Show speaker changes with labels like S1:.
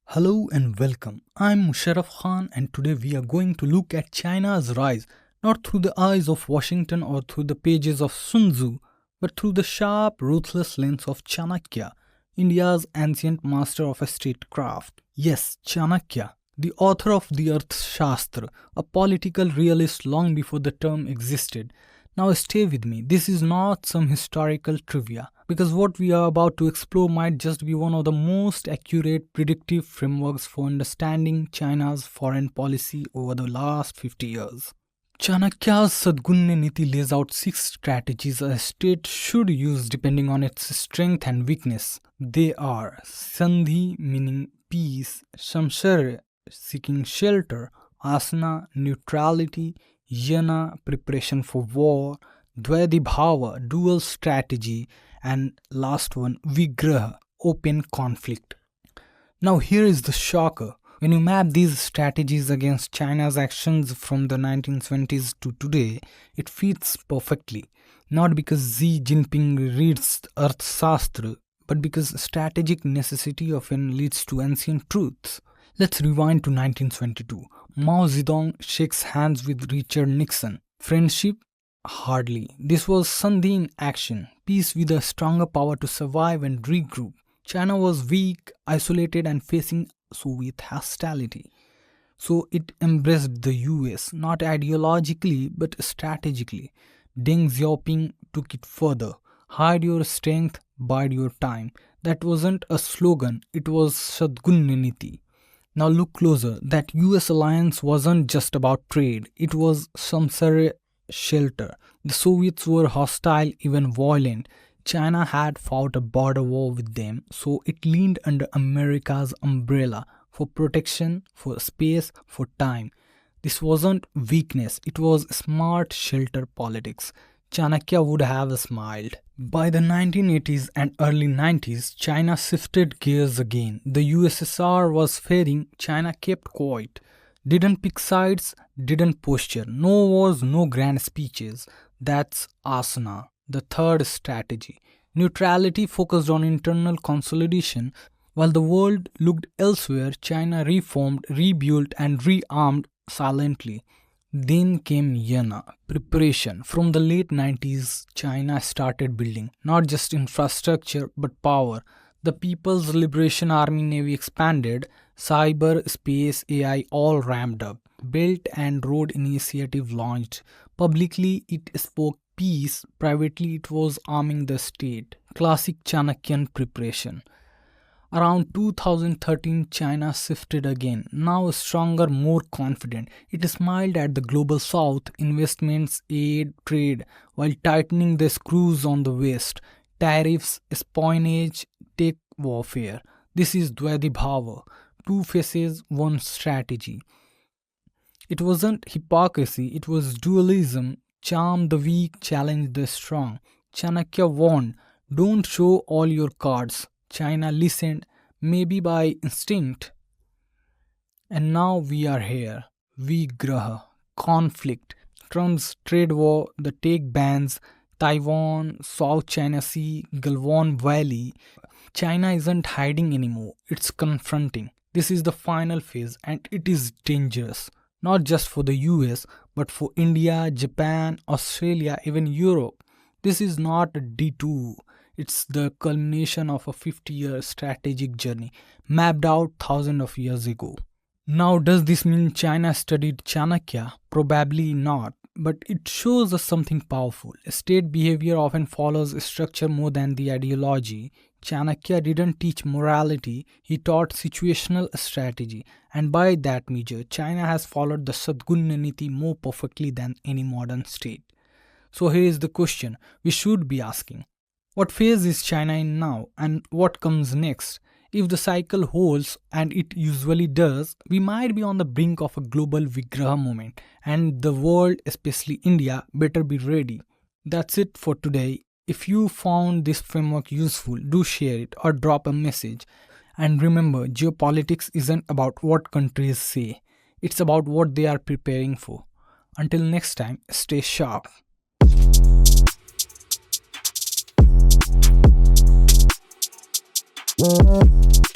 S1: Hello and welcome. I'm Musharraf Khan, and today we are going to look at China's rise not through the eyes of Washington or through the pages of Sun Tzu, but through the sharp, ruthless lens of Chanakya, India's ancient master of statecraft. Yes, Chanakya, the author of the Arthashastra, a political realist long before the term existed. Now stay with me, this is not some historical trivia, because what we are about to explore might just be one of the most accurate predictive frameworks for understanding China's foreign policy over the last 50 years. Chanakya's Sadgunya Neeti lays out 6 strategies a state should use depending on its strength and weakness. They are Sandhi, meaning peace, Samsraya, seeking shelter, Asana, neutrality, Yana, preparation for war, Dvaidhibhava, dual strategy, and last one, Vigraha, open conflict. Now here is the shocker. When you map these strategies against China's actions from the 1920s to today, it fits perfectly. Not because Xi Jinping reads Arthashastra, but because strategic necessity often leads to ancient truths. Let's rewind to 1922. Mao Zedong shakes hands with Richard Nixon. Friendship? Hardly. This was Sandhi in action. Peace with a stronger power to survive and regroup. China was weak, isolated, and facing Soviet hostility. So it embraced the US, not ideologically but strategically. Deng Xiaoping took it further. Hide your strength, bide your time. That wasn't a slogan, it was Sadgunya Neeti. Now look closer. That US alliance wasn't just about trade, it was Samsraya shelter. The Soviets were hostile, even violent. China had fought a border war with them, so it leaned under America's umbrella for protection, for space, for time. This wasn't weakness, it was smart shelter politics. Chanakya would have smiled. By the 1980s and early 90s, China shifted gears again. The USSR was fading, China kept quiet. Didn't pick sides, didn't posture. No wars, no grand speeches. That's Asana, the third strategy. Neutrality focused on internal consolidation. While the world looked elsewhere, China reformed, rebuilt, and rearmed silently. Then came Yana, preparation. From the late 90s, China started building not just infrastructure but power. The People's Liberation Army Navy expanded, cyber, space, AI all ramped up. Belt and Road Initiative launched. Publicly, it spoke peace. Privately, it was arming the state. Classic Chanakyan preparation. Around 2013, China shifted again, now stronger, more confident. It smiled at the global south, investments, aid, trade, while tightening the screws on the west. Tariffs, espionage, tech warfare. This is Dvaidhibhava. 2 faces, 1 strategy. It wasn't hypocrisy, it was dualism. Charm the weak, challenge the strong. Chanakya warned, don't show all your cards. China listened, maybe by instinct. And now we are here. Vigraha, conflict, Trump's trade war, the tech bans, Taiwan, South China Sea, Galwan Valley. China isn't hiding anymore, it's confronting. This is the final phase and it is dangerous. Not just for the US, but for India, Japan, Australia, even Europe. This is not a detour. It's the culmination of a 50-year strategic journey mapped out thousands of years ago. Now, does this mean China studied Chanakya? Probably not, but it shows us something powerful. State behavior often follows structure more than the ideology. Chanakya didn't teach morality, he taught situational strategy, and by that measure, China has followed the Sadgunya Neeti more perfectly than any modern state. So here is the question we should be asking. What phase is China in now and what comes next? If the cycle holds, and it usually does, we might be on the brink of a global Vigraha moment, and the world, especially India, better be ready. That's it for today. If you found this framework useful, do share it or drop a message. And remember, geopolitics isn't about what countries say, it's about what they are preparing for. Until next time, stay sharp.
S2: Thank you.